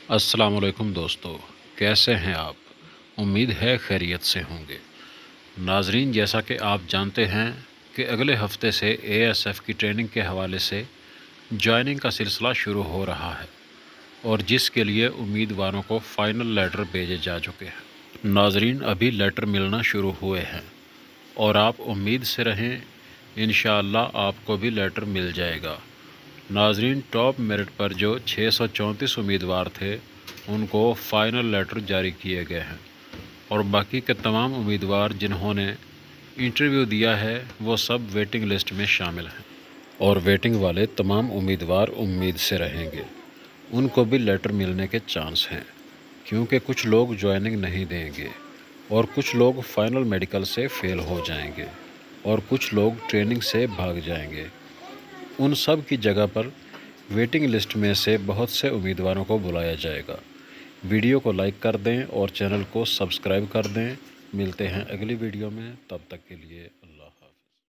अस्सलाम वालेकुम दोस्तों, कैसे हैं आप? उम्मीद है खैरियत से होंगे। नाजरीन, जैसा कि आप जानते हैं कि अगले हफ्ते से एएसएफ की ट्रेनिंग के हवाले से जॉइनिंग का सिलसिला शुरू हो रहा है और जिसके लिए उम्मीदवारों को फ़ाइनल लेटर भेजे जा चुके हैं। नाजरीन, अभी लेटर मिलना शुरू हुए हैं और आप उम्मीद से रहें, इंशाअल्लाह आपको भी लेटर मिल जाएगा। नाजरीन, टॉप मेरिट पर जो 634 उम्मीदवार थे उनको फ़ाइनल लेटर जारी किए गए हैं और बाकी के तमाम उम्मीदवार जिन्होंने इंटरव्यू दिया है वो सब वेटिंग लिस्ट में शामिल हैं और वेटिंग वाले तमाम उम्मीदवार उम्मीद से रहेंगे, उनको भी लेटर मिलने के चांस हैं क्योंकि कुछ लोग ज्वाइनिंग नहीं देंगे और कुछ लोग फ़ाइनल मेडिकल से फ़ेल हो जाएंगे और कुछ लोग ट्रेनिंग से भाग जाएंगे। उन सब की जगह पर वेटिंग लिस्ट में से बहुत से उम्मीदवारों को बुलाया जाएगा। वीडियो को लाइक कर दें और चैनल को सब्सक्राइब कर दें। मिलते हैं अगली वीडियो में, तब तक के लिए।